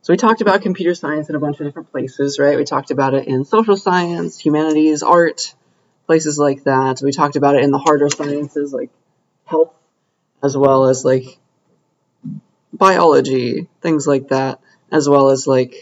So we talked about computer science in a bunch of different places, right? We talked about it in social science, humanities, art, places like that. We talked about it in the harder sciences like health, as well as like biology, things like that, as well as like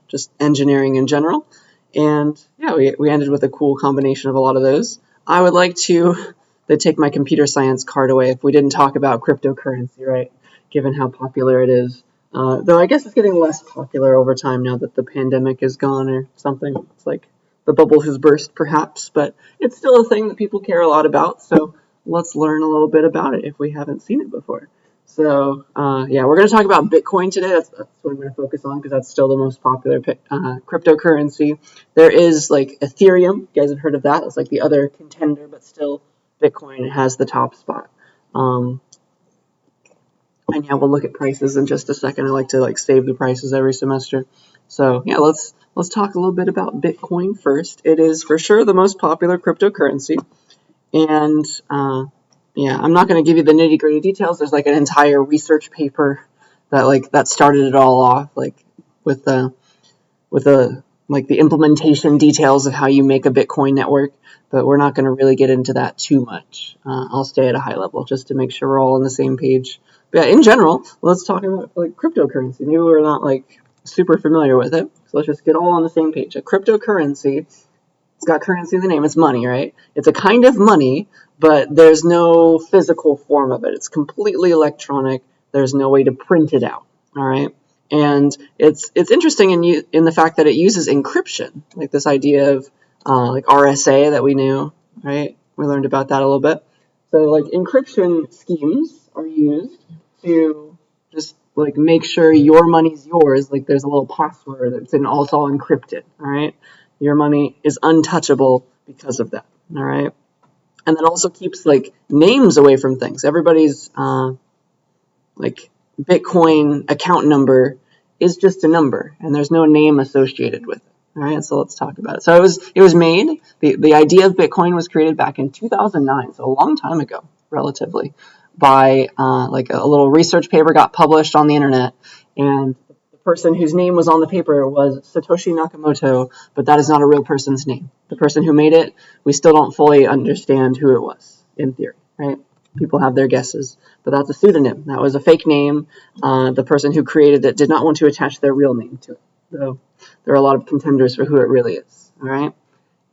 just engineering in general. And yeah, we ended with a cool combination of a lot of those. I would like to take my computer science card away if we didn't talk about cryptocurrency, right? Given how popular it is. Though I guess it's getting less popular over time now that the pandemic is gone or something. It's like the bubble has burst, perhaps, but it's still a thing that people care a lot about. So let's learn a little bit about it if we haven't seen it before. So yeah, we're going to talk about Bitcoin today. That's what I'm going to focus on because that's still the most popular cryptocurrency. There is like Ethereum. You guys have heard of that? It's like the other contender, but still Bitcoin has the top spot. And yeah, we'll look at prices in just a second. I like to save the prices every semester. So yeah, let's talk a little bit about Bitcoin first. It is for sure the most popular cryptocurrency, and yeah, I'm not going to give you the nitty gritty details. There's like an entire research paper that started it all off, like with the implementation details of how you make a Bitcoin network. But we're not going to really get into that too much. I'll stay at a high level just to make sure we're all on the same page. But yeah, in general, let's talk about like cryptocurrency. Maybe we're not like super familiar with it, so let's just get all on the same page. A cryptocurrency, it's got currency in the name. It's money, right? It's a kind of money, but there's no physical form of it. It's completely electronic. There's no way to print it out. All right. And it's interesting in the fact that it uses encryption, like this idea of like RSA that we knew, right? We learned about that a little bit. So like encryption schemes are used to just like make sure your money's yours. Like there's a little password that's all encrypted. All right. Your money is untouchable because of that. All right. And that also keeps like names away from things. Everybody's like Bitcoin account number is just a number, and there's no name associated with it. All right, so let's talk about it. So it was made. The idea of Bitcoin was created back in 2009, so a long time ago, relatively, by like a little research paper got published on the internet, and the person whose name was on the paper was Satoshi Nakamoto, but that is not a real person's name. The person who made it, we still don't fully understand who it was in theory, right? People have their guesses, but that's a pseudonym. That was a fake name. The person who created it did not want to attach their real name to it. So there are a lot of contenders for who it really is. All right,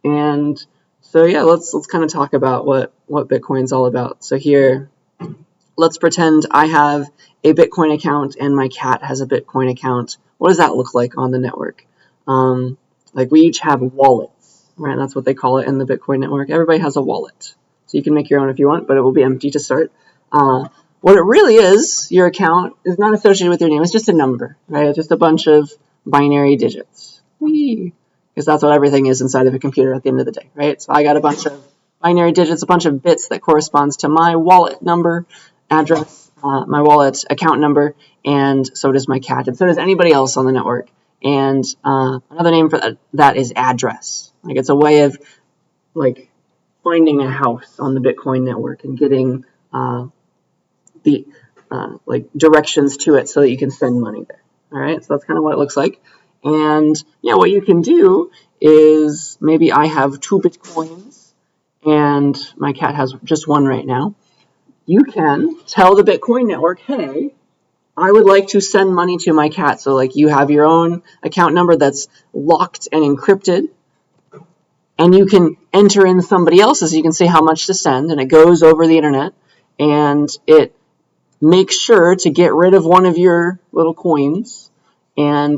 and so yeah, let's kind of talk about what Bitcoin's all about. So here, let's pretend I have a Bitcoin account and my cat has a Bitcoin account. What does that look like on the network? Like we each have wallets, right? That's what they call it in the Bitcoin network. Everybody has a wallet. So you can make your own if you want, but it will be empty to start. What it really is, your account is not associated with your name. It's just a number, right? It's just a bunch of binary digits. Because that's what everything is inside of a computer at the end of the day, right? So I got a bunch of binary digits, a bunch of bits that corresponds to my wallet number, address, my wallet account number, and so does my cat, and so does anybody else on the network. And another name for that is address. Like it's a way of like finding a house on the Bitcoin network and getting the like directions to it so that you can send money there. All right, so that's kind of what it looks like. And yeah, what you can do is maybe I have 2 Bitcoins and my cat has just 1 right now. You can tell the Bitcoin network, hey, I would like to send money to my cat. So like you have your own account number that's locked and encrypted, and you can enter in somebody else's. You can say how much to send, and it goes over the internet, and it makes sure to get rid of one of your little coins and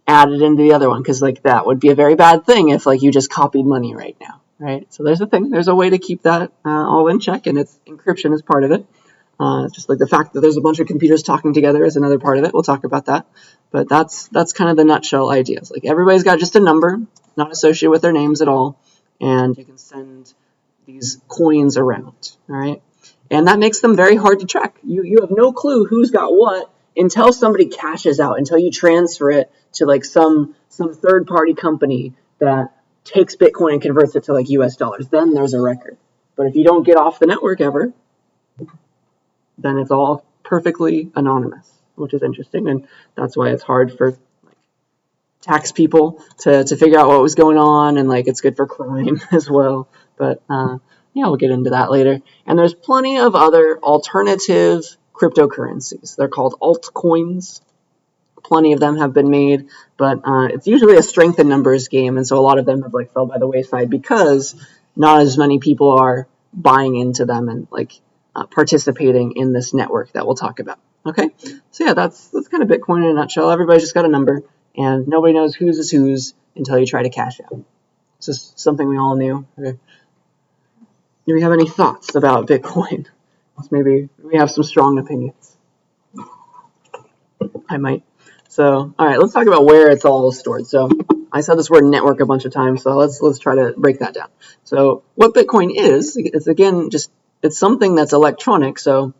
add it into the other one, because like that would be a very bad thing if like you just copied money right now, right? So there's a way to keep that all in check, and it's encryption is part of it. Just like the fact that there's a bunch of computers talking together is another part of it. We'll talk about that, but that's kind of the nutshell ideas. Like everybody's got just a number, not associated with their names at all, and you can send these coins around. All right, and that makes them very hard to track. You have no clue who's got what until somebody cashes out, until you transfer it to like some third-party company that takes Bitcoin and converts it to like US dollars. Then there's a record. But if you don't get off the network ever, then it's all perfectly anonymous. which is interesting, and that's why it's hard for tax people to figure out what was going on, and like it's good for crime as well. But yeah, we'll get into that later. And there's plenty of other alternative cryptocurrencies. They're called altcoins. Plenty of them have been made, but it's usually a strength in numbers game, and so a lot of them have like fell by the wayside because not as many people are buying into them and like participating in this network that we'll talk about. Okay, so yeah, that's kind of Bitcoin in a nutshell. Everybody's just got a number, and nobody knows whose is whose until you try to cash out. It's just something we all knew. Okay. Do we have any thoughts about Bitcoin? Maybe we have some strong opinions. I might. So, all right, let's talk about where it's all stored. So, I said this word network a bunch of times, so let's try to break that down. So, what Bitcoin is again just it's something that's electronic. So,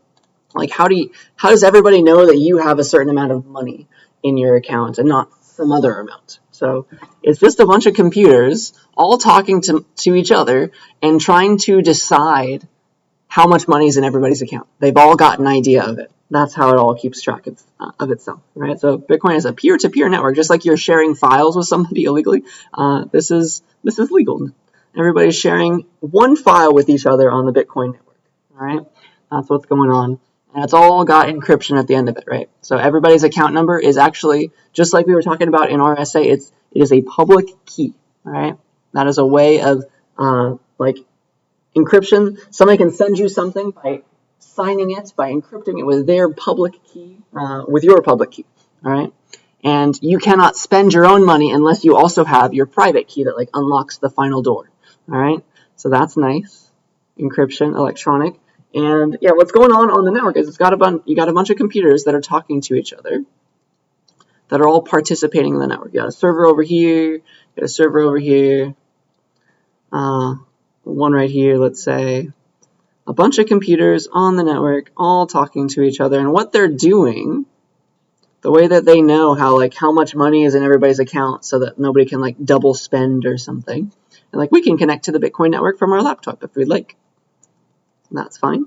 like how does everybody know that you have a certain amount of money in your account and not some other amount? So, it's just a bunch of computers all talking to each other and trying to decide how much money is in everybody's account. They've all got an idea of it. That's how it all keeps track of itself, right? So Bitcoin is a peer-to-peer network, just like you're sharing files with somebody illegally. This is legal. Everybody's sharing one file with each other on the Bitcoin network, all right? That's what's going on. And it's all got encryption at the end of it, right? So everybody's account number is actually, just like we were talking about in our essay, it is a public key, all right? That is a way of, like, encryption. Somebody can send you something by signing it, by encrypting it with their public key, with your public key, all right? And you cannot spend your own money unless you also have your private key that like unlocks the final door, all right? So that's nice, encryption, electronic. And yeah, what's going on the network is you got a bunch of computers that are talking to each other that are all participating in the network. You got a server over here, you got a server over here, one right here, let's say. A bunch of computers on the network all talking to each other, and what they're doing, the way that they know how much money is in everybody's account so that nobody can like double spend or something. And like we can connect to the Bitcoin network from our laptop if we'd like. And that's fine.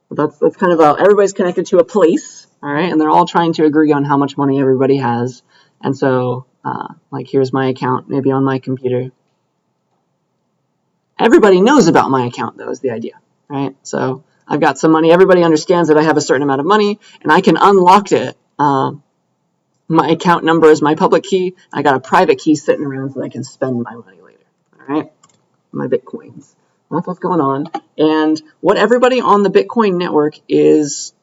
That's kind of everybody's connected to a place, all right, and they're all trying to agree on how much money everybody has. And so like here's my account maybe on my computer. Everybody knows about my account, though, is the idea, right? So I've got some money. Everybody understands that I have a certain amount of money, and I can unlock it. My account number is my public key. I got a private key sitting around so I can spend my money later, all right? My Bitcoins. That's what's going on. And what everybody on the Bitcoin network is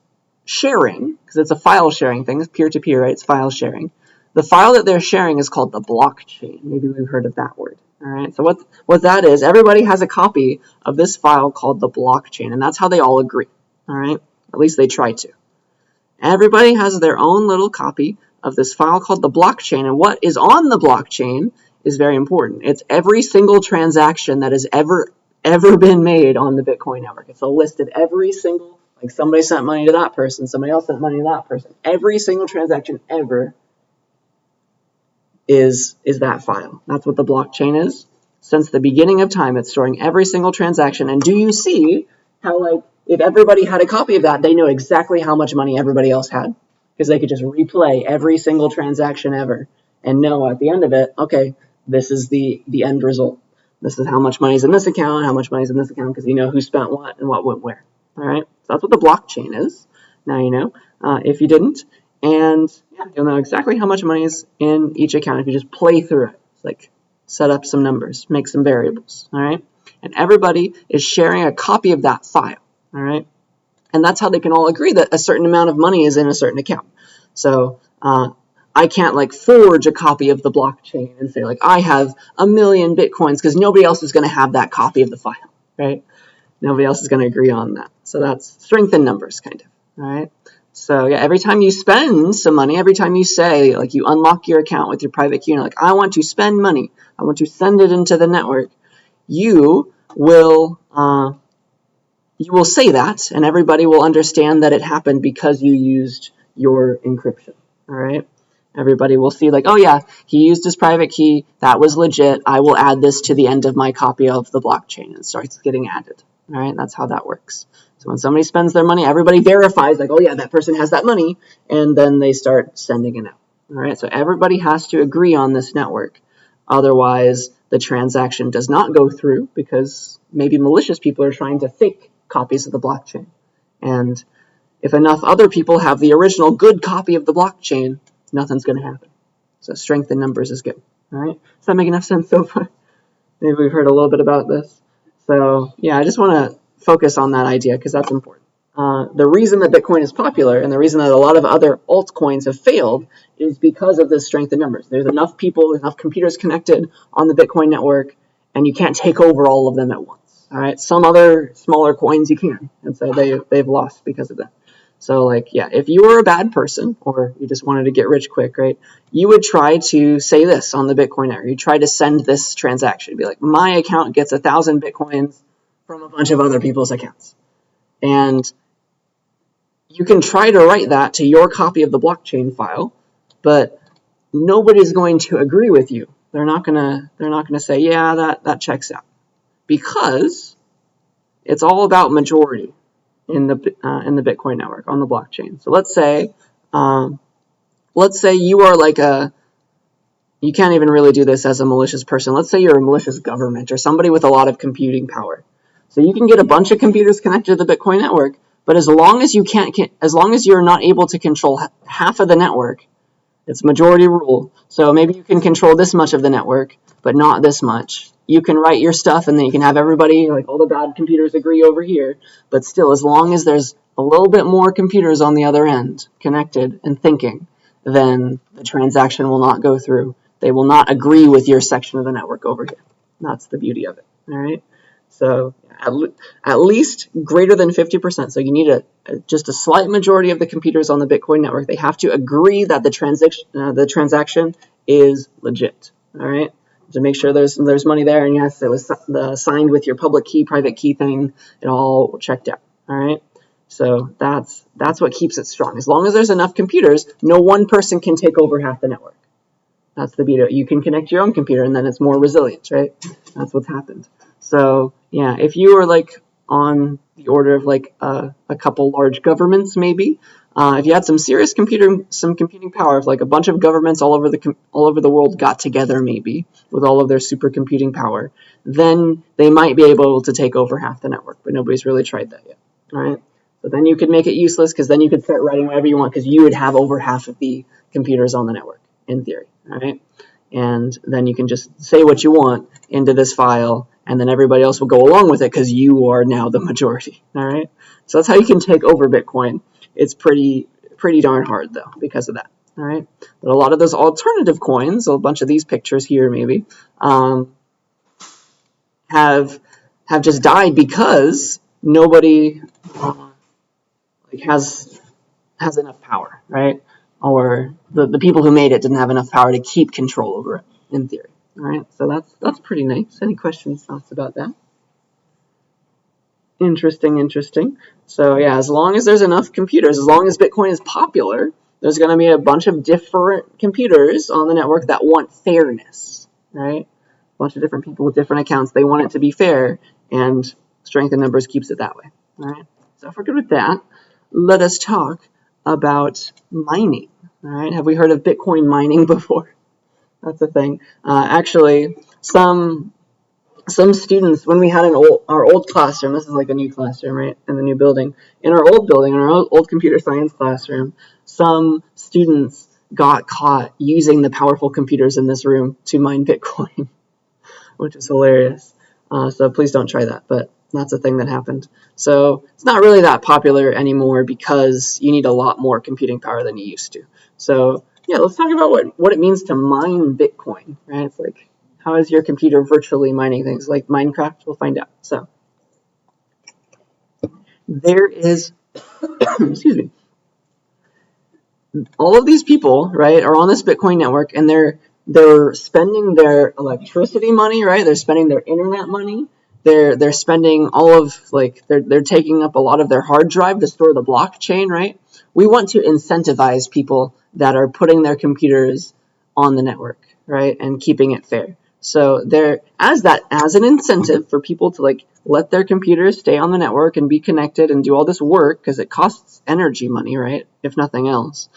sharing, because it's a file sharing thing, it's peer-to-peer, right? It's file sharing. The file that they're sharing is called the blockchain. Maybe we've heard of that word. All right, so what that is, everybody has a copy of this file called the blockchain, and that's how they all agree, all right? At least they try to. Everybody has their own little copy of this file called the blockchain, and what is on the blockchain is very important. It's every single transaction that has ever been made on the Bitcoin network. It's a list of every single, like somebody sent money to that person, somebody else sent money to that person. Every single transaction ever is that file. That's what the blockchain is. Since the beginning of time, it's storing every single transaction. And do you see how, like, if everybody had a copy of that, they know exactly how much money everybody else had? Because they could just replay every single transaction ever and know at the end of it, okay, this is the end result. This is how much money is in this account, how much money is in this account, because you know who spent what and what went where. All right? So that's what the blockchain is. Now you know. If you didn't, and yeah, you'll know exactly how much money is in each account if you just play through it. It's like set up some numbers, make some variables, all right? And everybody is sharing a copy of that file, all right? And that's how they can all agree that a certain amount of money is in a certain account. So I can't like forge a copy of the blockchain and say like I have 1 million Bitcoins because nobody else is going to have that copy of the file, right? Nobody else is going to agree on that. So that's strength in numbers, kind of, all right? So yeah, every time you spend some money, every time you say, like you unlock your account with your private key, and you're like, I want to spend money, I want to send it into the network, you will say that, and everybody will understand that it happened because you used your encryption, all right? Everybody will see like, oh yeah, he used his private key, that was legit, I will add this to the end of my copy of the blockchain, and it starts getting added, all right? That's how that works. So when somebody spends their money, everybody verifies, like, oh yeah, that person has that money, and then they start sending it out. All right, so everybody has to agree on this network. Otherwise, the transaction does not go through because maybe malicious people are trying to fake copies of the blockchain. And if enough other people have the original good copy of the blockchain, nothing's going to happen. So strength in numbers is good. All right, does that make enough sense so far? Maybe we've heard a little bit about this. So yeah, I just want to focus on that idea because that's important. The reason that Bitcoin is popular and the reason that a lot of other altcoins have failed is because of this strength in numbers. There's enough people, there's enough computers connected on the Bitcoin network, and you can't take over all of them at once. All right, some other smaller coins you can, and so they've lost because of that. So like, yeah, if you were a bad person or you just wanted to get rich quick, right, you would try to say this on the Bitcoin network. You try to send this transaction. You'd be like, my account gets 1,000 Bitcoins from a bunch of other people's accounts. And you can try to write that to your copy of the blockchain file, but nobody's going to agree with you. They're not gonna say, yeah, that checks out, because it's all about majority in the Bitcoin network on the blockchain. So let's say you are like you can't even really do this as a malicious person. Let's say you're a malicious government or somebody with a lot of computing power. So you can get a bunch of computers connected to the Bitcoin network, but as long as you're not able to control half of the network, it's majority rule. So maybe you can control this much of the network, but not this much. You can write your stuff and then you can have everybody, like all the bad computers, agree over here. But still, as long as there's a little bit more computers on the other end connected and thinking, then the transaction will not go through. They will not agree with your section of the network over here. That's the beauty of it. All right. So at least greater than 50%. So you need just a slight majority of the computers on the Bitcoin network. They have to agree that the transaction is legit. All right, to make sure there's money there, and yes, it was signed with your public key, private key thing. It all checked out. All right, so that's what keeps it strong. As long as there's enough computers, no one person can take over half the network. That's the beauty. You can connect your own computer, and then it's more resilient, right? That's what's happened. So yeah, if you were like on the order of like a couple large governments, maybe if you had some serious computing power, if like a bunch of governments all over the world got together, maybe with all of their supercomputing power, then they might be able to take over half the network. But nobody's really tried that yet. All right. So then you could make it useless because then you could start writing whatever you want because you would have over half of the computers on the network in theory. All right. And then you can just say what you want into this file, and then everybody else will go along with it because you are now the majority. All right. So that's how you can take over Bitcoin. It's pretty darn hard though because of that. All right. But a lot of those alternative coins, a bunch of these pictures here maybe, have just died because nobody has enough power, right? Or the people who made it didn't have enough power to keep control over it, in theory. All right, so that's pretty nice. Any questions, thoughts about that? Interesting. So yeah, as long as there's enough computers, as long as Bitcoin is popular, there's going to be a bunch of different computers on the network that want fairness, right? A bunch of different people with different accounts. They want it to be fair, and strength in numbers keeps it that way. All right. So if we're good with that, let us talk about mining. All right. Have we heard of Bitcoin mining before? That's a thing. Actually, some students, when we had our old classroom, this is like a new classroom, right, in the new building. In our old building, in our old computer science classroom, some students got caught using the powerful computers in this room to mine Bitcoin, which is hilarious. So please don't try that, but that's a thing that happened. So it's not really that popular anymore because you need a lot more computing power than you used to. So yeah, let's talk about what it means to mine Bitcoin, right? It's like, how is your computer virtually mining things like Minecraft? We'll find out. So there is, excuse me, all of these people, right, are on this Bitcoin network, and they're spending their electricity money, right? They're spending their internet money. They're spending all of they're taking up a lot of their hard drive to store the blockchain, right? We want to incentivize people that are putting their computers on the network, right, and keeping it fair. So there, as an incentive for people to like let their computers stay on the network and be connected and do all this work, because it costs energy money, right? If nothing else,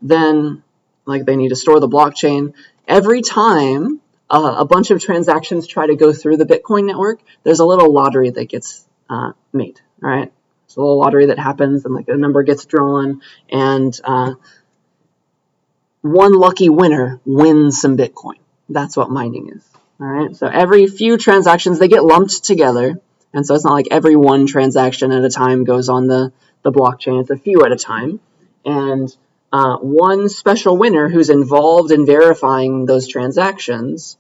then like they need to store the blockchain. Every time a bunch of transactions try to go through the Bitcoin network, there's a little lottery that gets made. All right, it's a little lottery that happens, and like a number gets drawn, and one lucky winner wins some Bitcoin. That's what mining is. All right, so every few transactions they get lumped together, and so it's not like every one transaction at a time goes on the blockchain. It's a few at a time, and one special winner who's involved in verifying those transactions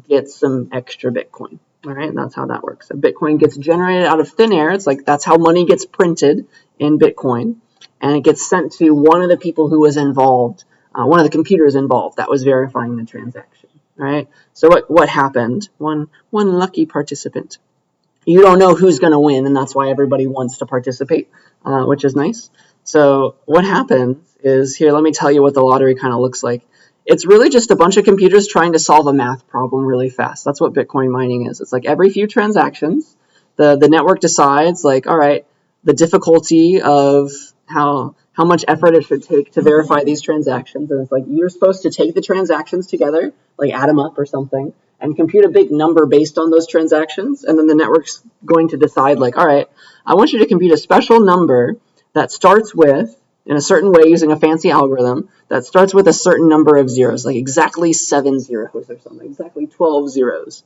gets some extra Bitcoin. All right, and that's how that works. So Bitcoin gets generated out of thin air. It's like that's how money gets printed in Bitcoin, and it gets sent to one of the people who was involved, one of the computers involved that was verifying the transaction. All right, so what happened? One lucky participant. You don't know who's going to win, and that's why everybody wants to participate, which is nice. So what happens is, here, let me tell you what the lottery kind of looks like. It's really just a bunch of computers trying to solve a math problem really fast. That's what Bitcoin mining is. It's like every few transactions, the network decides, like, all right, the difficulty of how much effort it should take to verify these transactions. And it's like, you're supposed to take the transactions together, like add them up or something, and compute a big number based on those transactions. And then the network's going to decide, like, all right, I want you to compute a special number that starts with, in a certain way using a fancy algorithm, that starts with a certain number of zeros, like exactly 7 zeros or something, exactly 12 zeros,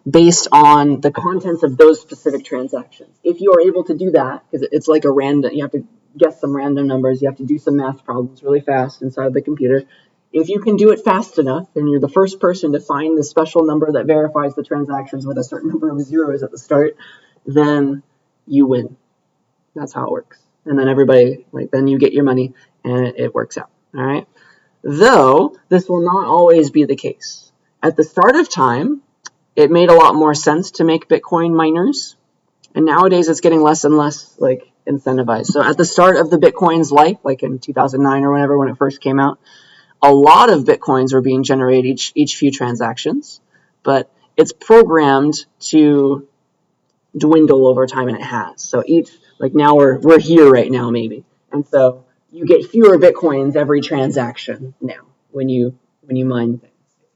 based on the contents of those specific transactions. If you are able to do that, because it's like a random, you have to guess some random numbers, you have to do some math problems really fast inside the computer. If you can do it fast enough, and you're the first person to find the special number that verifies the transactions with a certain number of zeros at the start, then you win. That's how it works. And then everybody, like, then you get your money, and it works out. All right. Though this will not always be the case. At the start of time, it made a lot more sense to make Bitcoin miners, and nowadays it's getting less and less like incentivized. So at the start of the Bitcoin's life, like in 2009 or whenever, when it first came out, a lot of Bitcoins were being generated each few transactions, but it's programmed to dwindle over time, and it has. So each, like now we're here right now maybe, and so you get fewer Bitcoins every transaction now when you mine things.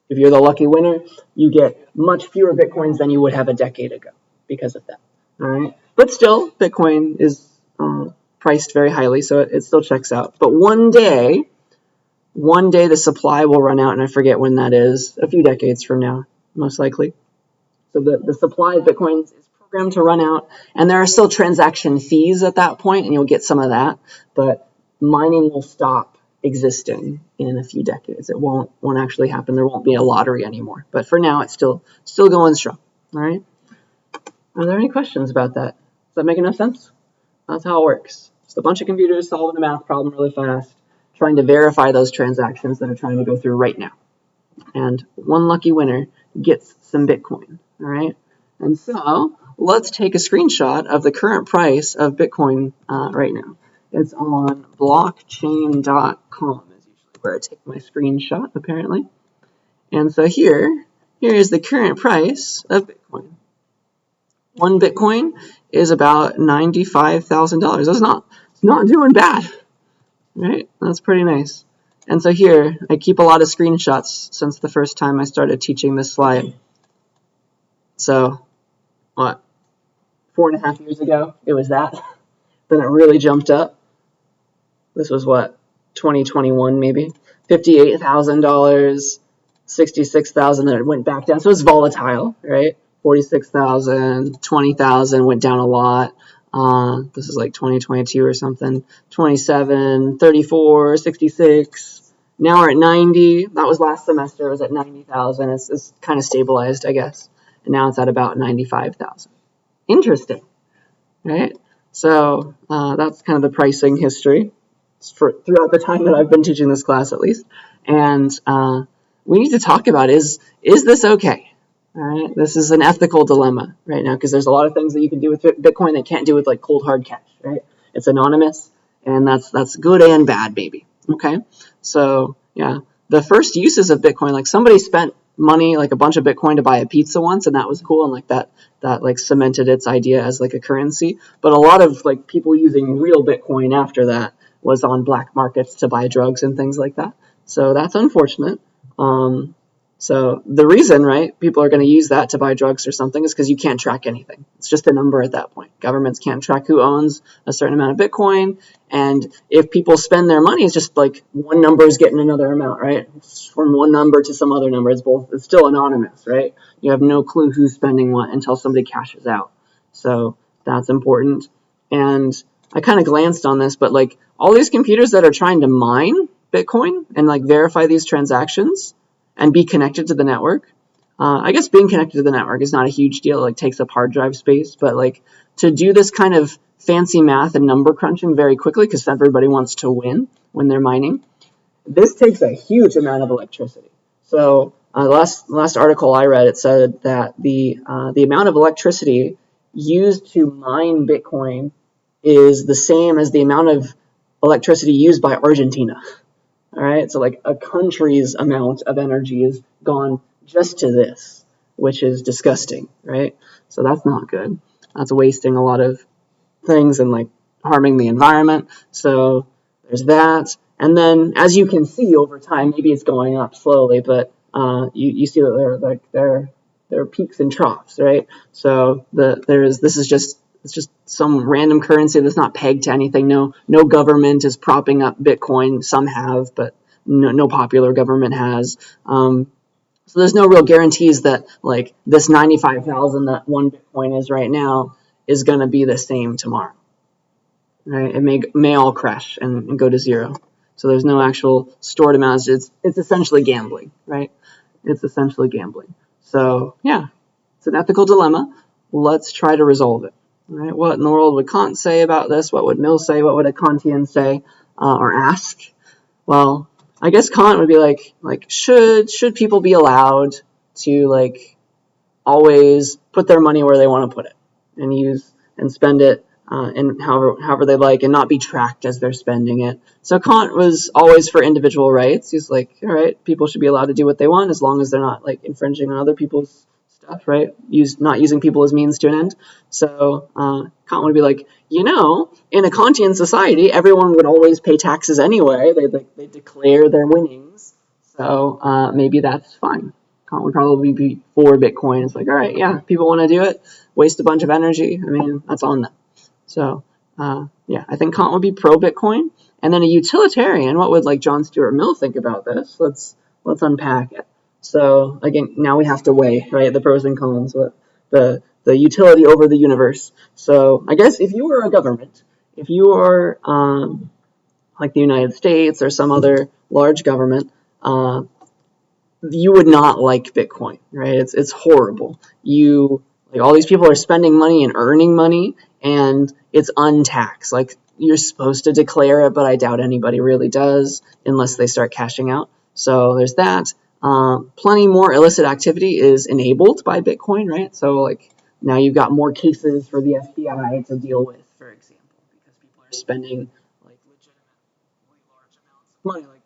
If you're the lucky winner, you get much fewer Bitcoins than you would have a decade ago because of that. All right, but still, Bitcoin is priced very highly, so it still checks out. But one day the supply will run out, and I forget when that is. A few decades from now, most likely. So the supply of Bitcoins is programmed to run out, and there are still transaction fees at that point, and you'll get some of that, but mining will stop existing in a few decades. It won't actually happen. There won't be a lottery anymore. But for now, it's still going strong. All right. Are there any questions about that? Does that make enough sense? That's how it works. Just a bunch of computers solving a math problem really fast, trying to verify those transactions that are trying to go through right now. And one lucky winner gets some Bitcoin. All right. And so let's take a screenshot of the current price of Bitcoin right now. It's on blockchain.com is usually where I take my screenshot, apparently. And so here is the current price of Bitcoin. One Bitcoin is about $95,000. It's not doing bad, right? That's pretty nice. And so here, I keep a lot of screenshots since the first time I started teaching this slide. So, 4.5 years ago, it was that. Then it really jumped up. This was 2021 maybe? $58,000, $66,000, then it went back down. So it was volatile, right? 46,000, 20,000 went down a lot. This is like 2022 or something. 27, 34, 66. Now we're at 90. That was last semester. It was at 90,000. It's kind of stabilized, I guess. And now it's at about 95,000. Interesting, right? So that's kind of the pricing history throughout the time that I've been teaching this class, at least. And we need to talk about is this okay? All right, this is an ethical dilemma right now, because there's a lot of things that you can do with Bitcoin that can't do with like cold hard cash, right? It's anonymous, and that's good and bad, baby. Okay, so yeah, the first uses of Bitcoin, like somebody spent money, like a bunch of Bitcoin to buy a pizza once, and that was cool, and like that like cemented its idea as like a currency. But a lot of like people using real Bitcoin after that was on black markets to buy drugs and things like that. So that's unfortunate. So the reason, right, people are going to use that to buy drugs or something is because you can't track anything. It's just a number at that point. Governments can't track who owns a certain amount of Bitcoin. And if people spend their money, it's just like one number is getting another amount, right? It's from one number to some other number. It's still anonymous, right? You have no clue who's spending what until somebody cashes out. So that's important. And I kind of glanced on this, but like all these computers that are trying to mine Bitcoin and like verify these transactions and be connected to the network. I guess being connected to the network is not a huge deal. It like takes up hard drive space, but like to do this kind of fancy math and number crunching very quickly, because everybody wants to win when they're mining, this takes a huge amount of electricity. So last article I read, it said that the amount of electricity used to mine Bitcoin is the same as the amount of electricity used by Argentina. All right, so like a country's amount of energy is gone just to this, which is disgusting, right? So that's not good. That's wasting a lot of things and like harming the environment. So there's that. And then as you can see over time, maybe it's going up slowly, but you see that there are peaks and troughs, right? So this is just some random currency that's not pegged to anything. No government is propping up Bitcoin. Some have, but no popular government has. So there's no real guarantees that like this 95,000 that one Bitcoin is right now is going to be the same tomorrow. Right? It may all crash and go to zero. So there's no actual stored amounts. It's essentially gambling, right? It's essentially gambling. So yeah, it's an ethical dilemma. Let's try to resolve it. Right? What in the world would Kant say about this? What would Mill say? What would a Kantian say or ask? Well, I guess Kant would be like should people be allowed to like always put their money where they want to put it and use and spend it and however they like and not be tracked as they're spending it. So Kant was always for individual rights. He's like, all right, people should be allowed to do what they want as long as they're not like infringing on other people's stuff, right? Not using people as means to an end. So Kant would be like, in a Kantian society, everyone would always pay taxes anyway. They declare their winnings. So maybe that's fine. Kant would probably be for Bitcoin. It's like, all right, yeah, people want to do it, waste a bunch of energy. I mean, that's on them. So yeah, I think Kant would be pro Bitcoin. And then a utilitarian, what would like John Stuart Mill think about this? Let's unpack it. So again, now we have to weigh, right, the pros and cons, the utility over the universe. So I guess if you were a government, if you are like the United States or some other large government, you would not like Bitcoin, right? It's horrible. Like all these people are spending money and earning money, and it's untaxed. Like you're supposed to declare it, but I doubt anybody really does unless they start cashing out. So there's that. Plenty more illicit activity is enabled by Bitcoin, right? So like now you've got more cases for the FBI to deal with, for example, because people are spending like legitimately large amounts of money, like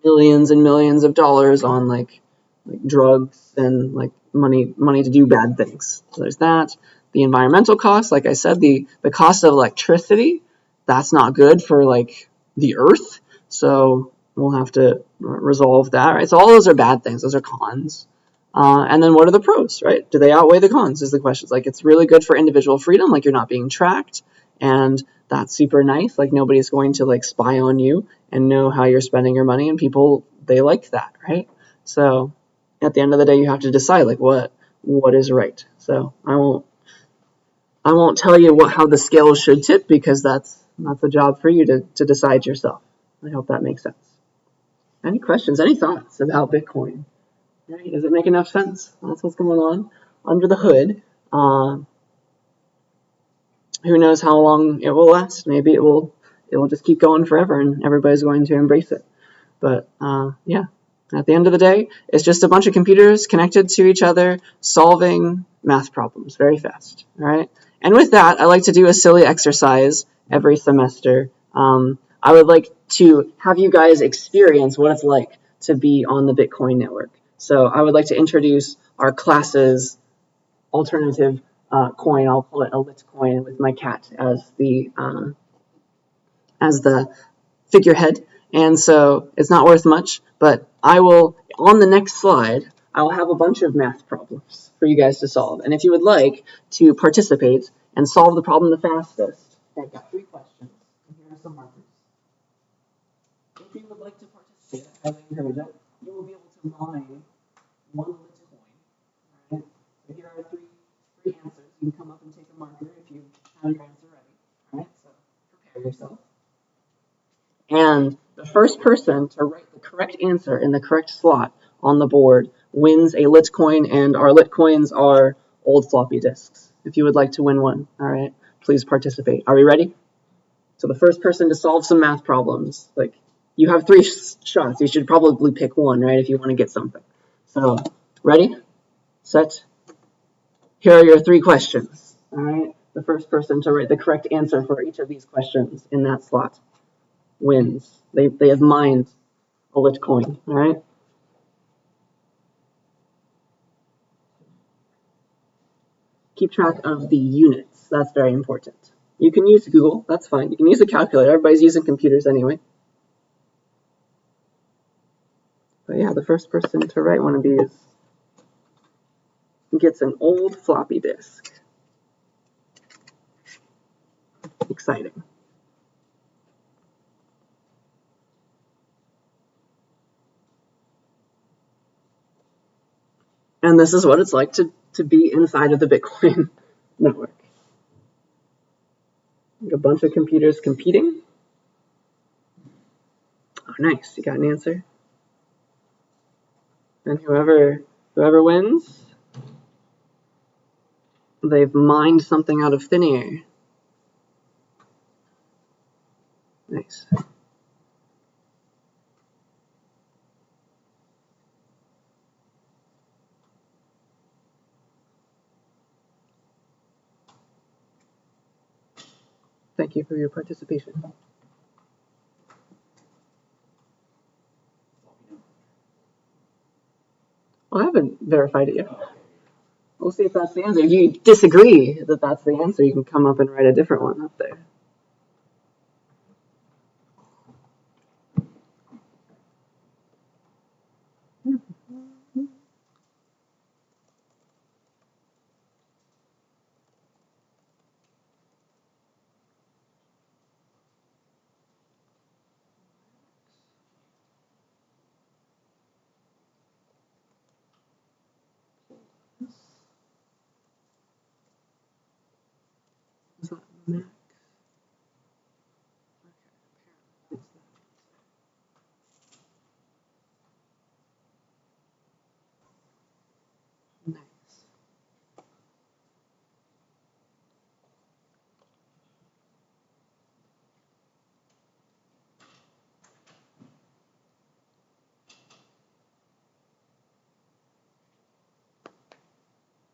millions and millions of dollars on like drugs and like money to do bad things. So there's that. The environmental costs, like I said, the cost of electricity, that's not good for like the earth. So we'll have to resolve that, right? So all those are bad things. Those are cons. And then what are the pros, right? Do they outweigh the cons is the question. It's like it's really good for individual freedom, like you're not being tracked, and that's super nice. Like nobody's going to like spy on you and know how you're spending your money, and people, they like that, right? So at the end of the day, you have to decide like what is right. So I won't tell you how the scales should tip, because that's a job for you to decide yourself. I hope that makes sense. Any questions, any thoughts about Bitcoin? Right? Does it make enough sense? That's what's going on under the hood. Who knows how long it will last? Maybe it will just keep going forever and everybody's going to embrace it. But yeah, at the end of the day, it's just a bunch of computers connected to each other solving math problems very fast. All right. And with that, I like to do a silly exercise every semester. I would like to have you guys experience what it's like to be on the Bitcoin network. So I would like to introduce our class's alternative coin. I'll call it a lit coin with my cat as the figurehead. And so it's not worth much, but I will, on the next slide, I will have a bunch of math problems for you guys to solve. And if you would like to participate and solve the problem the fastest, I've got 3 questions. And here are some markers. If you would like to participate, I highly encourage it. You will be able to mine one lit coin. All right? So here are three answers. You can come up and take a marker if you have your answer ready. All right? So prepare yourself. And the first person to write the correct answer in the correct slot on the board wins a lit coin, and our lit coins are old floppy disks. If you would like to win one, all right, please participate. Are we ready? So the first person to solve some math problems, like you have 3 shots, you should probably pick one, right, if you want to get something. So ready, set, here are your 3 questions, all right? The first person to write the correct answer for each of these questions in that slot wins. They have mined a lit coin, all right? Keep track of the units. That's very important. You can use Google. That's fine. You can use a calculator. Everybody's using computers anyway. But yeah, the first person to write one of these gets an old floppy disk. Exciting. And this is what it's like to be inside of the Bitcoin network. Like a bunch of computers competing. Oh, nice. You got an answer. And whoever wins, they've mined something out of thin air. Nice. Thank you for your participation. Well, I haven't verified it yet. We'll see if that's the answer. If you disagree that that's the answer, you can come up and write a different one up there. Is that Max? Nice.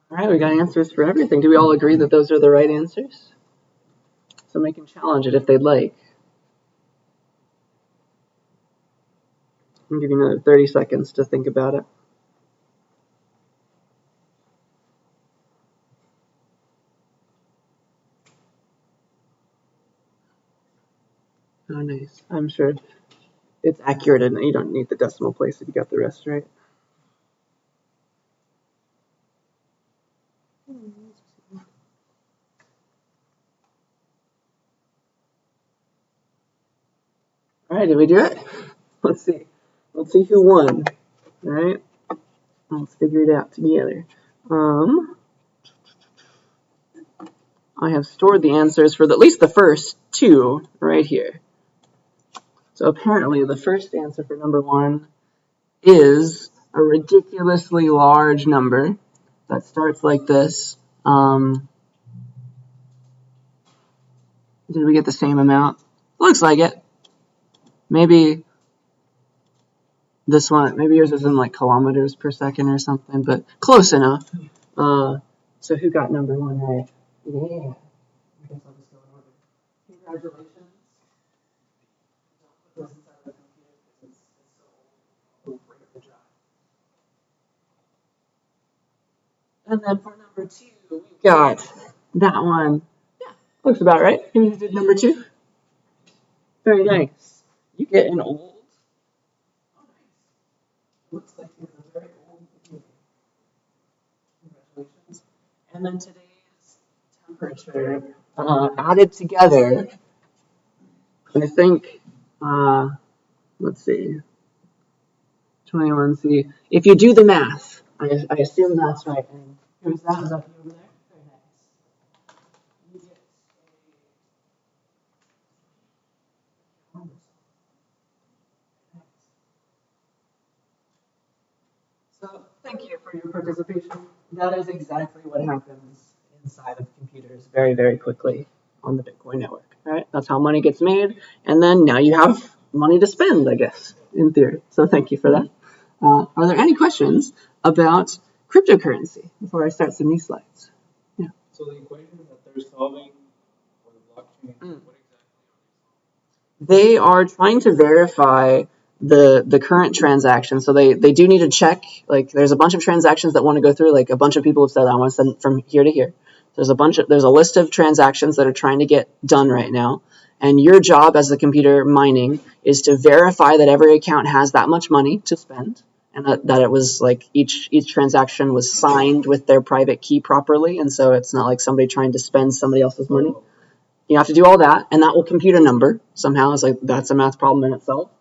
All right, we got answers for everything. Do we all agree that those are the right answers? Somebody can challenge it if they'd like. I'll give you another 30 seconds to think about it. Oh, nice. I'm sure it's accurate and you don't need the decimal place if you got the rest right. All right, did we do it? Let's see. Let's see who won. All right, let's figure it out together. I have stored the answers for at least the first 2 right here. So apparently the first answer for number 1 is a ridiculously large number that starts like this. Did we get the same amount? Looks like it. Maybe this one, maybe yours is in like kilometers per second or something, but close enough. So who got number 1 right? Yeah. I guess I'll just go in order. Congratulations. Don't put this inside the computer because it's so old. We'll break the drive. And then for number 2, we've got that one. Yeah, looks about right. Who did number 2? Very nice. You get an old. Oh, nice. Looks like you're a very old computer. Congratulations. And then today's temperature added together. I think, let's see, 21C. If you do the math, I assume that's right. And who's that? Is that you over there? Very nice. You get So thank you for your participation. That is exactly what happens inside of computers very, very quickly on the Bitcoin network. Right? That's how money gets made. And then now you have money to spend, I guess, in theory. So thank you for that. Are there any questions about cryptocurrency before I start some new slides? Yeah. So the equation that they're solving for the blockchain, what exactly are they solving? They are trying to verify the current transaction. So they do need to check, like there's a bunch of transactions that want to go through, like a bunch of people have said I want to send from here to here. There's a list of transactions that are trying to get done right now. And your job as the computer mining is to verify that every account has that much money to spend, and that it was like each transaction was signed with their private key properly, and so it's not like somebody trying to spend somebody else's money. You have to do all that, and that will compute a number somehow. It's like that's a math problem in itself.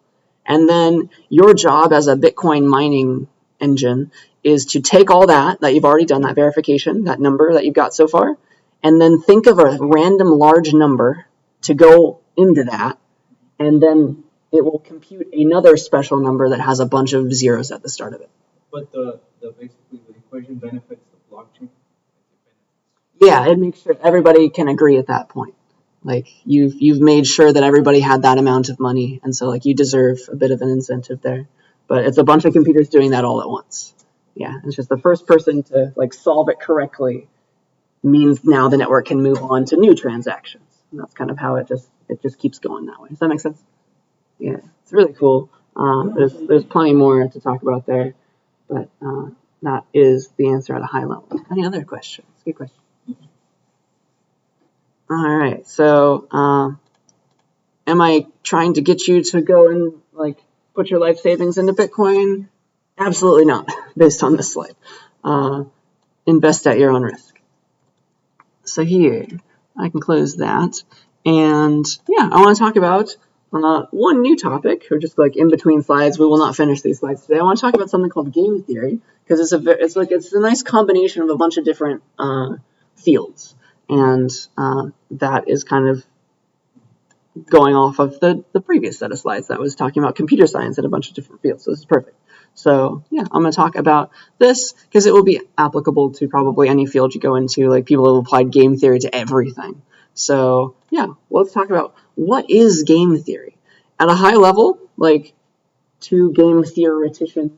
And then your job as a Bitcoin mining engine is to take all that you've already done, that verification, that number that you've got so far, and then think of a random large number to go into that, and then it will compute another special number that has a bunch of zeros at the start of it. But the basically the equation benefits the blockchain? Yeah, it makes sure everybody can agree at that point. Like you've made sure that everybody had that amount of money, and so like you deserve a bit of an incentive there. But it's a bunch of computers doing that all at once. Yeah, it's just the first person to like solve it correctly means now the network can move on to new transactions. And that's kind of how it just keeps going that way. Does that make sense? Yeah, it's really cool. There's plenty more to talk about there, but that is the answer at a high level. Any other questions? Good question. All right, so am I trying to get you to go and like put your life savings into Bitcoin? Absolutely not, based on this slide. Invest at your own risk. So here, I can close that. And yeah, I want to talk about one new topic, or just like in between slides. We will not finish these slides today. I want to talk about something called game theory, because it's a nice combination of a bunch of different fields. And that is kind of going off of the previous set of slides that was talking about computer science in a bunch of different fields. So this is perfect. So yeah, I'm going to talk about this because it will be applicable to probably any field you go into. Like people have applied game theory to everything. So yeah, let's talk about what is game theory. At a high level, like two game theoreticians,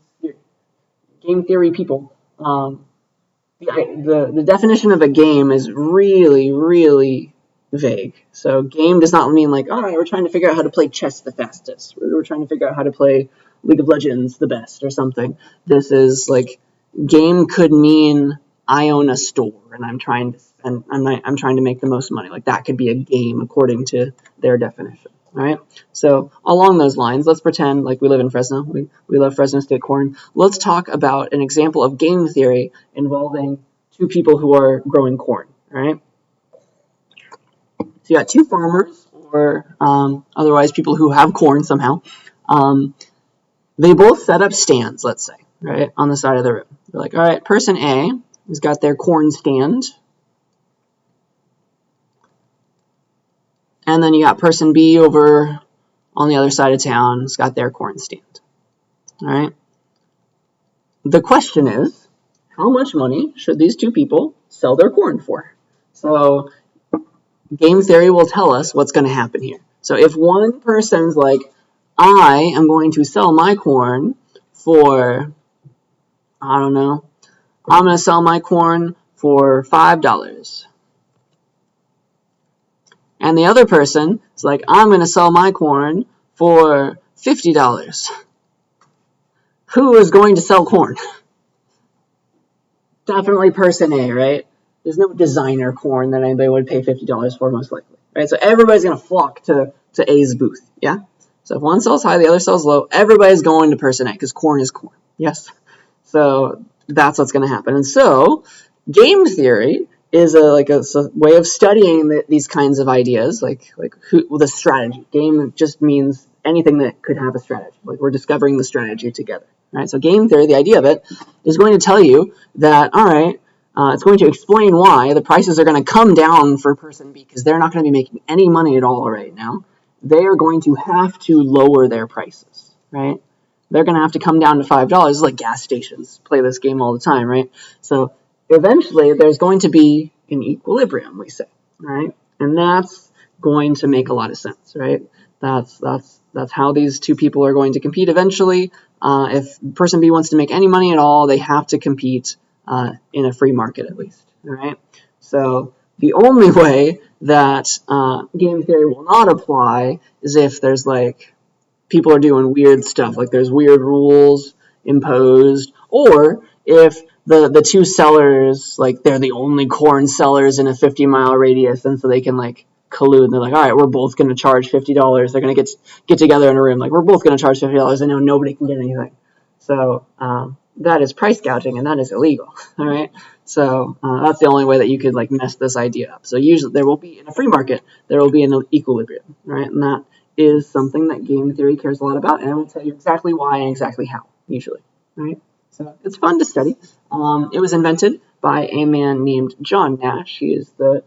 game theory people, the definition of a game is really, really vague. So game does not mean like, all right, we're trying to figure out how to play chess the fastest. We're trying to figure out how to play League of Legends the best or something. This is like, game could mean I own a store and I'm trying to make the most money. Like that could be a game according to their definition. All right. So along those lines, let's pretend like we live in Fresno. We love Fresno State corn. Let's talk about an example of game theory involving two people who are growing corn. All right. So you got two farmers, or otherwise people who have corn somehow. They both set up stands, let's say, right, on the side of the road. They're like, all right, person A has got their corn stand. And then you got person B over on the other side of town has got their corn stand. All right. The question is, how much money should these two people sell their corn for? So game theory will tell us what's going to happen here. So if one person's like, I am going to sell my corn for, I don't know, I'm going to sell my corn for $5. And the other person is like, I'm going to sell my corn for $50. Who is going to sell corn? definitely person A, right? There's no designer corn that anybody would pay $50 for, most likely, right? So everybody's going to flock to A's booth, yeah? So if one sells high, the other sells low, everybody's going to person A because corn is corn, yes? So that's what's going to happen. And so game theory is a way of studying these kinds of ideas, the strategy. Game just means anything that could have a strategy. Like we're discovering the strategy together, right? So game theory, the idea of it, is going to tell you that, all right, it's going to explain why the prices are going to come down for person B because they're not going to be making any money at all right now. They are going to have to lower their prices, right? They're going to have to come down to $5. It's like gas stations play this game all the time, right? So eventually there's going to be an equilibrium, we say, right? And that's going to make a lot of sense, right? That's how these two people are going to compete eventually. If person B wants to make any money at all, they have to compete in a free market at least, all right? So the only way that game theory will not apply is if there's people are doing weird stuff, like there's weird rules imposed, or if the two sellers, they're the only corn sellers in a 50-mile radius, and so they can collude, and they're like, all right, we're both going to charge $50. They're going to get together in a room, we're both going to charge $50, and know nobody can get anything. So that is price gouging, and that is illegal, all right? So that's the only way that you could mess this idea up. So usually there will be, in a free market, there will be an equilibrium, right? And that is something that game theory cares a lot about, and I will tell you exactly why and exactly how, usually, right? So it's fun to study. It was invented by a man named John Nash. He is the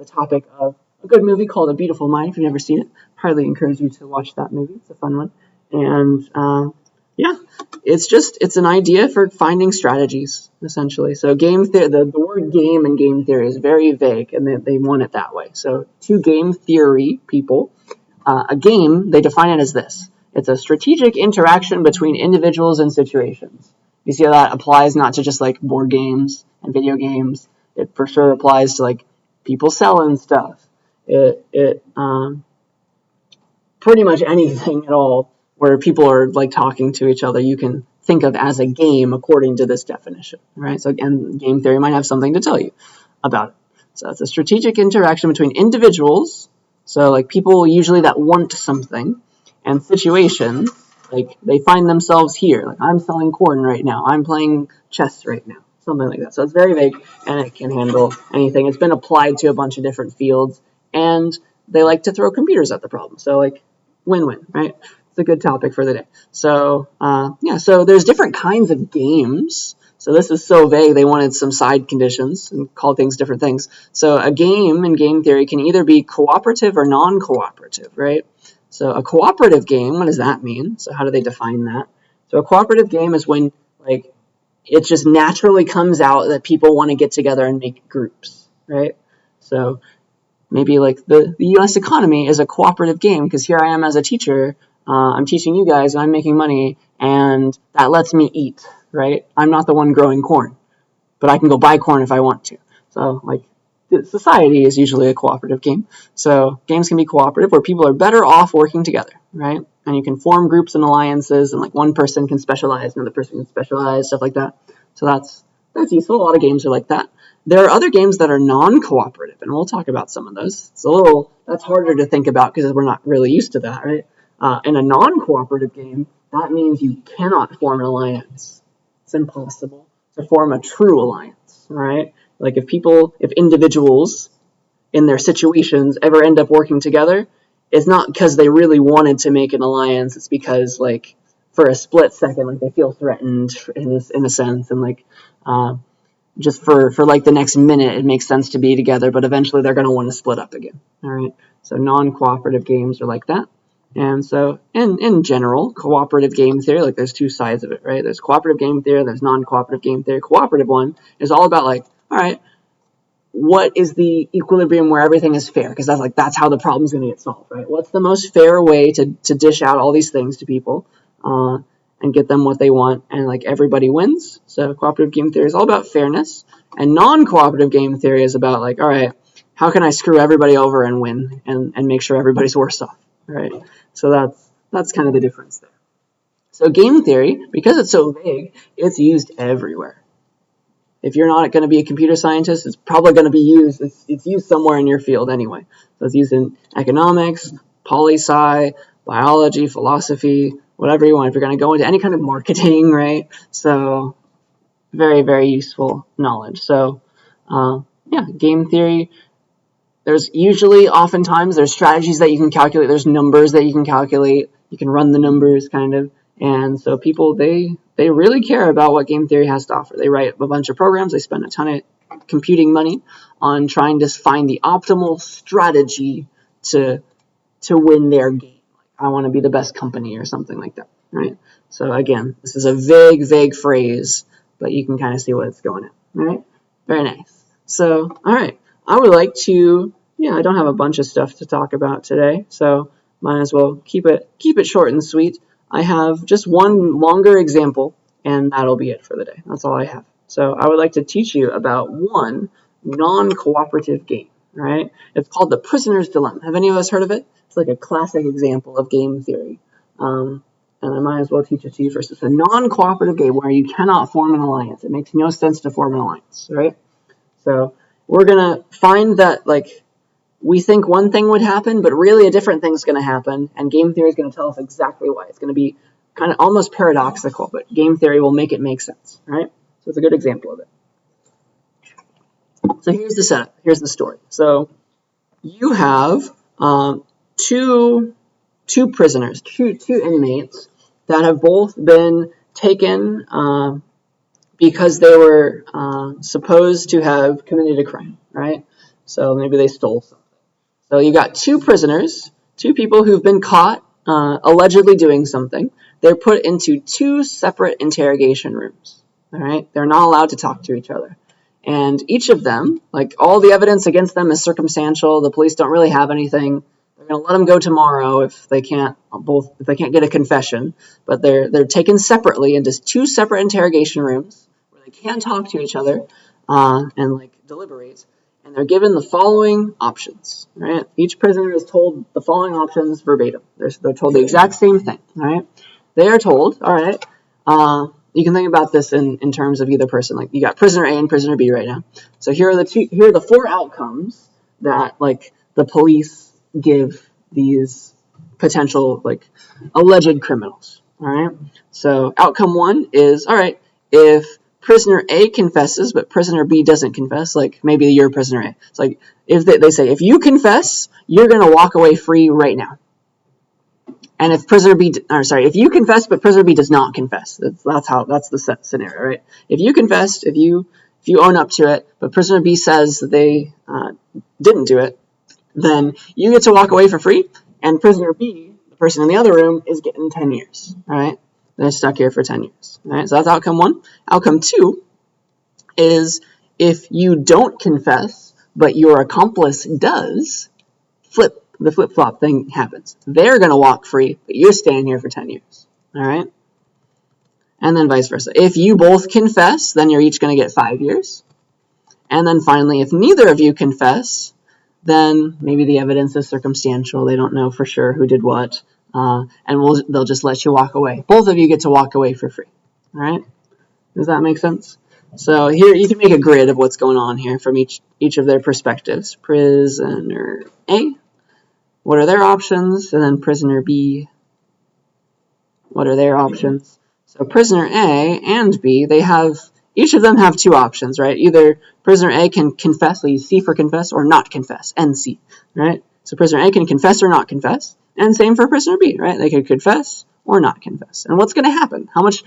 topic of a good movie called A Beautiful Mind. If you've never seen it, highly encourage you to watch that movie. It's a fun one. And yeah, it's an idea for finding strategies, essentially. So game theory, the word game and game theory is very vague, and they want it that way. So to game theory people, a game, they define it as this. It's a strategic interaction between individuals and situations. You see how that applies not to just board games and video games. It for sure applies to people selling stuff. It pretty much anything at all where people are talking to each other, you can think of as a game according to this definition, right? So again, game theory might have something to tell you about it. So it's a strategic interaction between individuals, so people usually that want something, and situations, they find themselves here. I'm selling corn right now. I'm playing chess right now. Something like that. So it's very vague, and it can handle anything. It's been applied to a bunch of different fields, and they like to throw computers at the problem. So win-win, right? It's a good topic for the day. So yeah, so there's different kinds of games. So this is so vague, they wanted some side conditions and call things different things. So a game in game theory can either be cooperative or non-cooperative, right? So a cooperative game, what does that mean? So how do they define that? So a cooperative game is when it just naturally comes out that people want to get together and make groups, right? So maybe the U.S. economy is a cooperative game because here I am as a teacher, I'm teaching you guys, and I'm making money, and that lets me eat, right? I'm not the one growing corn, but I can go buy corn if I want to. So society is usually a cooperative game. So games can be cooperative where people are better off working together, right? And you can form groups and alliances, and one person can specialize, another person can specialize, stuff like that. So that's useful. A lot of games are like that. There are other games that are non-cooperative, and we'll talk about some of those. That's harder to think about because we're not really used to that, right? In a non-cooperative game, that means you cannot form an alliance. It's impossible to form a true alliance, right? If individuals in their situations ever end up working together, it's not because they really wanted to make an alliance. It's because for a split second, they feel threatened in a sense, and just for the next minute, it makes sense to be together, but eventually they're going to want to split up again. All right. So non-cooperative games are like that. And so in general, cooperative game theory, there's two sides of it, right? There's cooperative game theory, there's non-cooperative game theory. Cooperative one is all about all right, what is the equilibrium where everything is fair? Because that's how the problem's going to get solved, right? What's the most fair way to dish out all these things to people and get them what they want, and everybody wins? So cooperative game theory is all about fairness, and non-cooperative game theory is about all right, how can I screw everybody over and win and make sure everybody's worse off, right? So that's kind of the difference there. So game theory, because it's so vague, it's used everywhere. if you're not going to be a computer scientist, it's probably going to be used, it's used somewhere in your field anyway. So it's used in economics, poli-sci, biology, philosophy, whatever you want. If you're going to go into any kind of marketing, right? So very, very useful knowledge. So yeah, game theory. There's usually, oftentimes, there's strategies that you can calculate. There's numbers that you can calculate. You can run the numbers, kind of. And so people, they really care about what game theory has to offer. They write a bunch of programs. They spend a ton of computing money on trying to find the optimal strategy to win their game. I want to be the best company or something like that, right? So again, this is a vague phrase, but you can kind of see what it's going at, right? Very nice. So, all right. I would like to, I don't have a bunch of stuff to talk about today, so might as well keep it short and sweet. I have just one longer example, and that'll be it for the day. That's all I have. So I would like to teach you about one non-cooperative game, right? It's called the Prisoner's Dilemma. Have any of us heard of it? It's like a classic example of game theory. And I might as well teach it to you first. It's a non-cooperative game where you cannot form an alliance. It makes no sense to form an alliance, right? So we're going to find that, we think one thing would happen, but really a different thing's going to happen, and game theory is going to tell us exactly why. It's going to be kind of almost paradoxical, but game theory will make it make sense, right? So it's a good example of it. So here's the setup. Here's the story. So you have two prisoners, two inmates that have both been taken because they were supposed to have committed a crime, right? So maybe they stole something. So you got two prisoners, two people who've been caught allegedly doing something. They're put into two separate interrogation rooms, all right? They're not allowed to talk to each other. And each of them, all the evidence against them is circumstantial. The police don't really have anything. They're going to let them go tomorrow if they can't get a confession. But they're taken separately into two separate interrogation rooms where they can't talk to each other and deliberate. And they're given the following options, right? Each prisoner is told the following options verbatim. They're told the exact same thing, right? They are told, all right, you can think about this in terms of either person. You got prisoner A and prisoner B right now. So here are the four outcomes that the police give these potential alleged criminals. All right. So outcome one is, all right, if prisoner A confesses but prisoner B doesn't confess, maybe you're prisoner A. It's if they say if you confess, you're gonna walk away free right now. And if you confess but prisoner B does not confess, that's the scenario, right? If you confessed, if you own up to it, but prisoner B says that they didn't do it, then you get to walk away for free, and prisoner B, the person in the other room, is getting 10 years, all right? They're stuck here for 10 years, all right? So that's outcome one. Outcome two is if you don't confess, but your accomplice does, the flip-flop thing happens. They're going to walk free, but you're staying here for 10 years, all right? And then vice versa. If you both confess, then you're each going to get 5 years. And then finally, if neither of you confess, then maybe the evidence is circumstantial. They don't know for sure who did what, and they'll just let you walk away. Both of you get to walk away for free, all right? Does that make sense? So here you can make a grid of what's going on here from each of their perspectives. Prisoner A, what are their options? And then prisoner B, what are their options? So prisoner A and B, each of them have two options, right? Either prisoner A can confess, so you C for confess, or not confess, NC, right? So prisoner A can confess or not confess, and same for prisoner B, right? They could confess or not confess. And what's going to happen? How much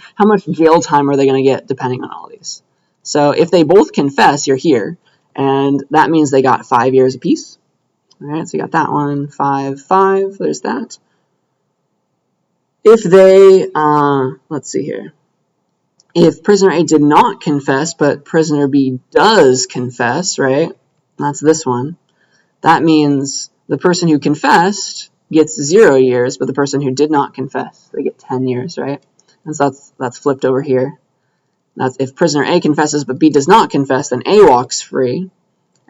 jail time are they going to get depending on all these? So if they both confess, you're here, and that means they got 5 years apiece. All right, so you got that one, 5, there's that. If they, let's see here. If prisoner A did not confess, but prisoner B does confess, right? That's this one. That means the person who confessed gets 0 years, but the person who did not confess, they get 10 years, right? And so that's flipped over here. That's if prisoner A confesses, but B does not confess, then A walks free,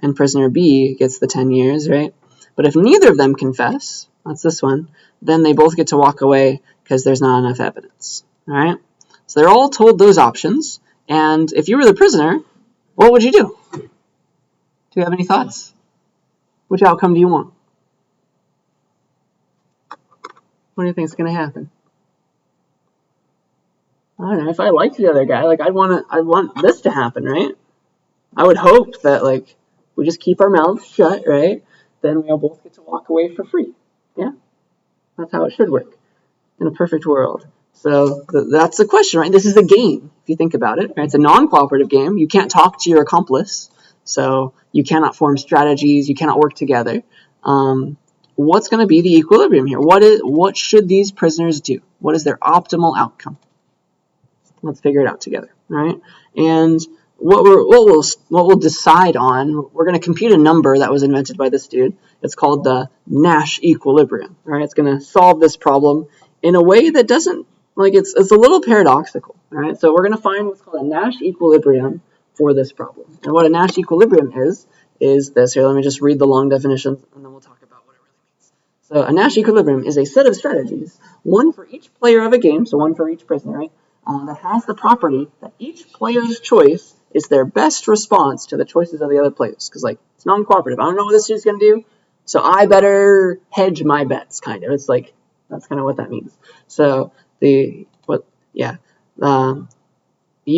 and prisoner B gets the 10 years, right? But if neither of them confess, that's this one, then they both get to walk away because there's not enough evidence, all right? So they're all told those options, and if you were the prisoner, What would you do? Do you have any thoughts? Which outcome do you want? What do you think is going to happen? I don't know. If I liked the other guy, like I'd want this to happen, right? I would hope that like we just keep our mouths shut, right? Then we'll both get to walk away for free. Yeah, that's how it should work in a perfect world. So that's the question, right? This is a game, if you think about it. Right? It's a non-cooperative game. You can't talk to your accomplice, so you cannot form strategies. You cannot work together. What's going to be the equilibrium here? What should these prisoners do? What is their optimal outcome? Let's figure it out together, right? And what we'll decide on, we're going to compute a number that was invented by this dude. It's called the Nash equilibrium, right? It's going to solve this problem in a way that doesn't, like, it's a little paradoxical, right? So we're going to find what's called a Nash equilibrium for this problem. And what a Nash equilibrium is this. Here, let me just read the long definition, and then we'll talk about what it really means. So a Nash equilibrium is a set of strategies, one for each player of a game, so one for each prisoner, right? That has the property that each player's choice is their best response to the choices of the other players. Because, like, it's non-cooperative. I don't know what this dude's going to do, so I better hedge my bets, kind of. It's like, that's kind of what that means. So, you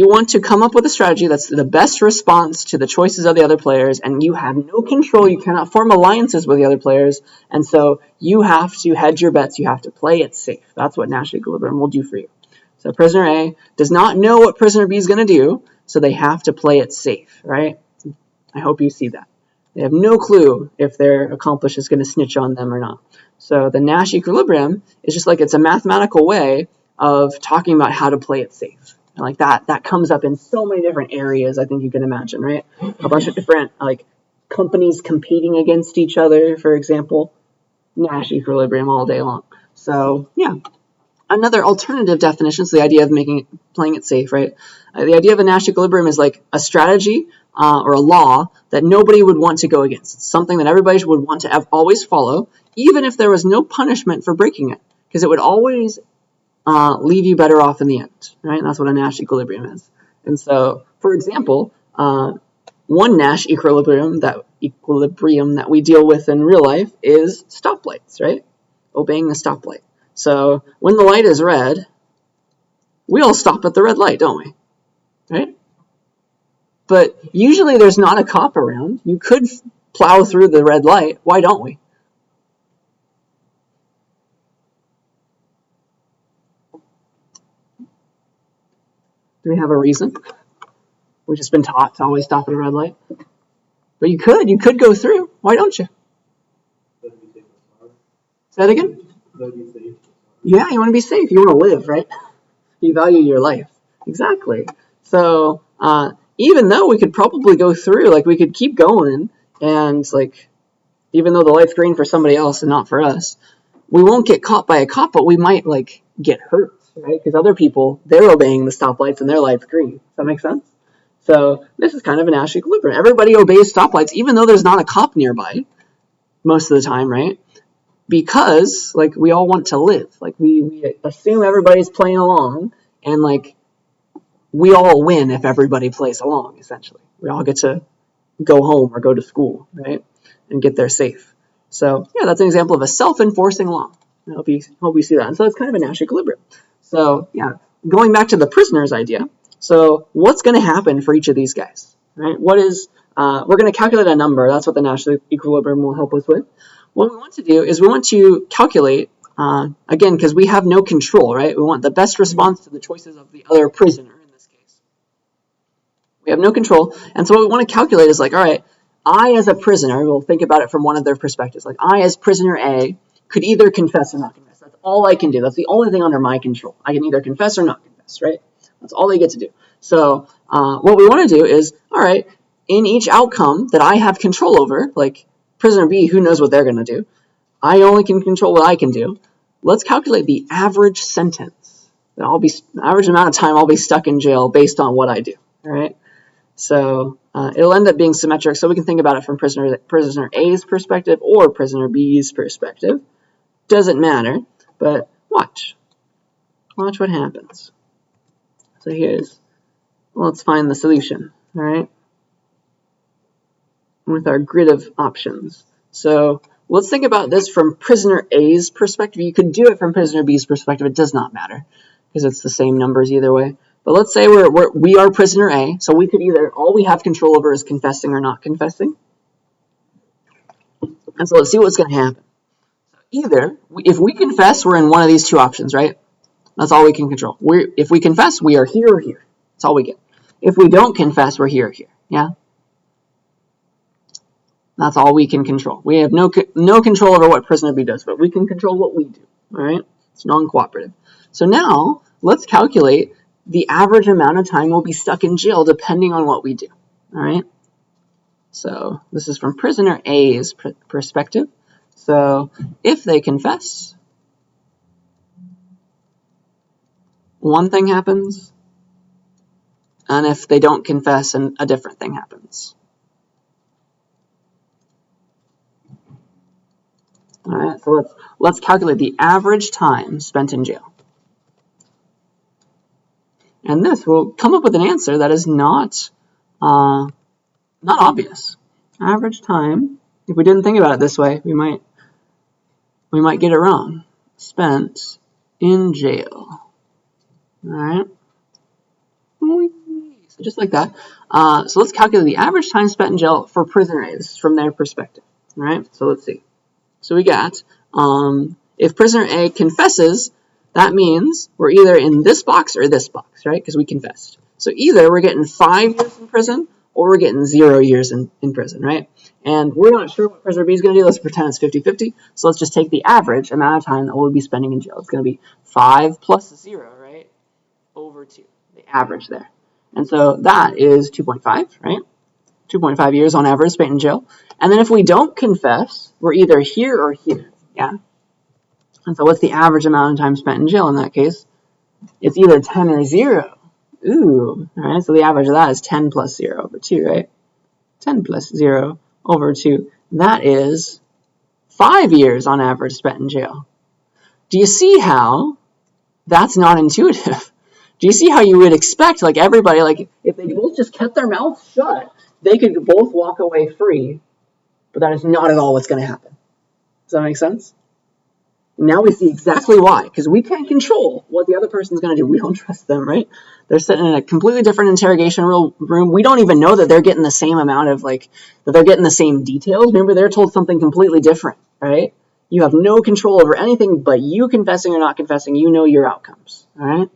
want to come up with a strategy that's the best response to the choices of the other players, and you have no control. You cannot form alliances with the other players, and so you have to hedge your bets. You have to play it safe. That's what Nash equilibrium will do for you. So prisoner A does not know what prisoner B is going to do, so they have to play it safe, right? I hope you see that. They have no clue if their accomplice is going to snitch on them or not. So the Nash equilibrium is just like, it's a mathematical way of talking about how to play it safe. And like that comes up in so many different areas, I think you can imagine, right? A bunch of different like companies competing against each other, for example. Nash equilibrium all day long. So yeah. Another alternative definition is the idea of playing it safe, right? The idea of a Nash equilibrium is like a strategy or a law that nobody would want to go against. It's something that everybody would want to always follow, even if there was no punishment for breaking it, because it would always leave you better off in the end, right? And that's what a Nash equilibrium is. And so, for example, one Nash equilibrium that we deal with in real life is stoplights, right? Obeying the stoplight. So when the light is red, we all stop at the red light, don't we? Right? But usually there's not a cop around. You could plow through the red light. Why don't we? Do we have a reason? We've just been taught to always stop at a red light. But you could go through. Why don't you? Say that again? Yeah, you want to be safe. You want to live, right? You value your life. Exactly. So even though we could probably go through, like we could keep going, and like even though the light's green for somebody else and not for us, we won't get caught by a cop, but we might like get hurt, right? Because other people, they're obeying the stoplights and their light's green. Does that make sense? So this is kind of a Nash equilibrium. Everybody obeys stoplights, even though there's not a cop nearby most of the time, right? Because like we all want to live. Like we assume everybody's playing along, and like we all win if everybody plays along, essentially. We all get to go home or go to school, right? And get there safe. So yeah, that's an example of a self-enforcing law. I hope you see that. And so it's kind of a Nash equilibrium. So yeah, going back to the prisoner's idea. So what's going to happen for each of these guys, right? We're going to calculate a number. That's what the Nash equilibrium will help us with. What we want to do is we want to calculate, again, because we have no control, right? We want the best response to the choices of the other prisoner in this case. We have no control. And so what we want to calculate is like, all right, I as a prisoner, we'll think about it from one of their perspectives. Like I as prisoner A could either confess or not confess. That's all I can do. That's the only thing under my control. I can either confess or not confess, right? That's all they get to do. So what we want to do is, all right, in each outcome that I have control over, like prisoner B, who knows what they're going to do? I only can control what I can do. Let's calculate the average sentence. Average amount of time I'll be stuck in jail based on what I do. All right. So it'll end up being symmetric. So we can think about it from prisoner A's perspective or prisoner B's perspective. Doesn't matter. But watch what happens. So let's find the solution. All right. grid of options. So let's think about this from prisoner A's perspective. You could do it from prisoner B's perspective. It does not matter because it's the same numbers either way. But let's say we are prisoner A, so we could either, all we have control over is confessing or not confessing. And so let's see what's going to happen. Either, if we confess, we're in one of these two options, right? That's all we can control. If we confess, we are here or here. That's all we get. If we don't confess, we're here or here. Yeah? That's all we can control. We have no control over what prisoner B does, but we can control what we do. All right? It's non-cooperative. So now, let's calculate the average amount of time we'll be stuck in jail depending on what we do. All right? So this is from prisoner A's perspective. So if they confess, one thing happens, and if they don't confess, a different thing happens. All right, so let's calculate the average time spent in jail. And this will come up with an answer that is not obvious. Average time, if we didn't think about it this way, we might get it wrong. Spent in jail. All right. So just like that. So let's calculate the average time spent in jail for prisoner A. This is from their perspective. All right. So let's see. So we got, if prisoner A confesses, that means we're either in this box or this box, right? Because we confessed. So either we're getting 5 years in prison or we're getting 0 years in prison, right? And we're not sure what prisoner B is going to do. Let's pretend it's 50-50. So let's just take the average amount of time that we'll be spending in jail. It's going to be 5 plus 0, right? Over 2, the average there. And so that is 2.5, right? 2.5 years on average spent in jail. And then if we don't confess, we're either here or here, yeah? And so what's the average amount of time spent in jail in that case? It's either 10 or 0. Ooh, all right, so the average of that is 10 plus 0 over 2, right? 10 plus 0 over 2. That is 5 years on average spent in jail. Do you see how that's not intuitive? Do you see how you would expect, like, everybody, like, if they both just kept their mouths shut, they could both walk away free, but that is not at all what's going to happen. Does that make sense? Now we see exactly why, because we can't control what the other person's going to do. We don't trust them, right? They're sitting in a completely different interrogation room. We don't even know that they're getting the same amount of, like, that they're getting the same details. Remember, they're told something completely different, right? You have no control over anything but you confessing or not confessing. You know your outcomes, all right?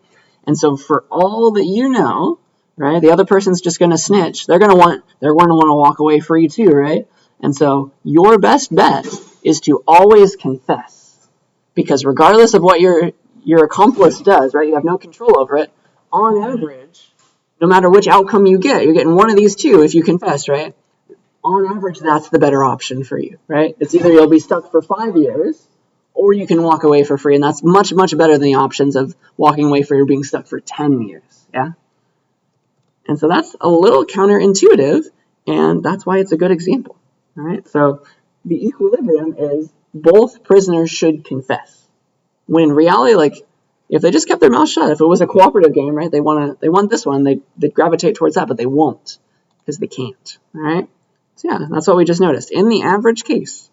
And so for all that you know, right, the other person's just going to snitch. They're going to want to walk away free too, right? And so your best bet is to always confess. Because regardless of what your accomplice does, right, you have no control over it, on average, no matter which outcome you get, you're getting one of these two if you confess, right? On average, that's the better option for you, right? It's either you'll be stuck for 5 years, or you can walk away for free, and that's much, much better than the options of walking away free or being stuck for 10 years, yeah? And so that's a little counterintuitive, and that's why it's a good example, all right? So the equilibrium is both prisoners should confess. When in reality, like, if they just kept their mouth shut, if it was a cooperative game, right, they want this one, they'd gravitate towards that, but they won't, because they can't, all right? So yeah, that's what we just noticed. In the average case,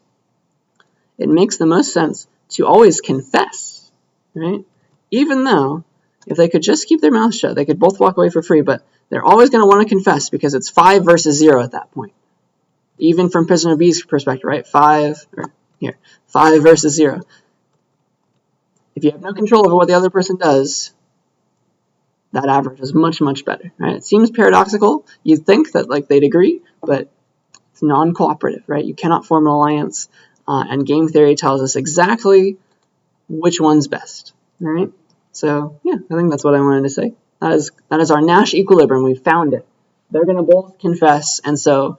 it makes the most sense to always confess, right? Even though, if they could just keep their mouth shut, they could both walk away for free, but they're always going to want to confess because it's 5 versus 0 at that point. Even from prisoner B's perspective, right? 5 versus 0. If you have no control over what the other person does, that average is much, much better, right? It seems paradoxical. You'd think that, like, they'd agree, but it's non-cooperative, right? You cannot form an alliance, and game theory tells us exactly which one's best, all right? So, yeah, I think that's what I wanted to say. That is our Nash equilibrium. We found it. They're going to both confess, and so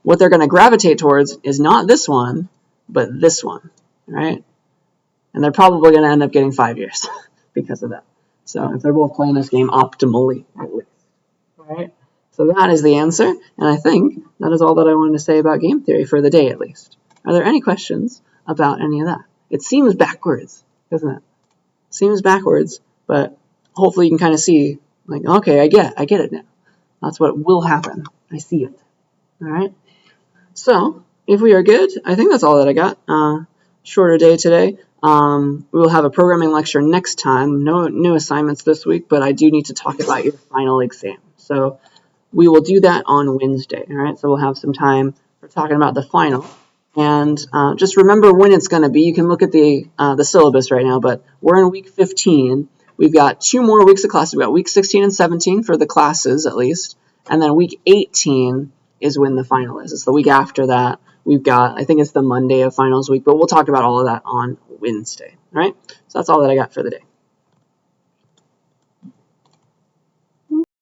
what they're going to gravitate towards is not this one, but this one, right? And they're probably going to end up getting 5 years because of that. So if they're both playing this game optimally, at least. All right? So that is the answer, and I think that is all that I wanted to say about game theory for the day, at least. Are there any questions about any of that? It seems backwards, doesn't it? It seems backwards, but hopefully you can kind of see, like, okay, I get it now. That's what will happen. I see it. All right? So if we are good, I think that's all that I got. Shorter day today. We will have a programming lecture next time. No new assignments this week, but I do need to talk about your final exam. So we will do that on Wednesday. All right, so we'll have some time for talking about the final. And just remember when it's going to be. You can look at the syllabus right now, but we're in week 15. We've got 2 more weeks of classes. We've got week 16 and 17 for the classes at least, and then week 18 is when the final is. It's the week after that. We've got, I think it's the Monday of finals week, but we'll talk about all of that on Wednesday. All right, so that's all that I got for the day.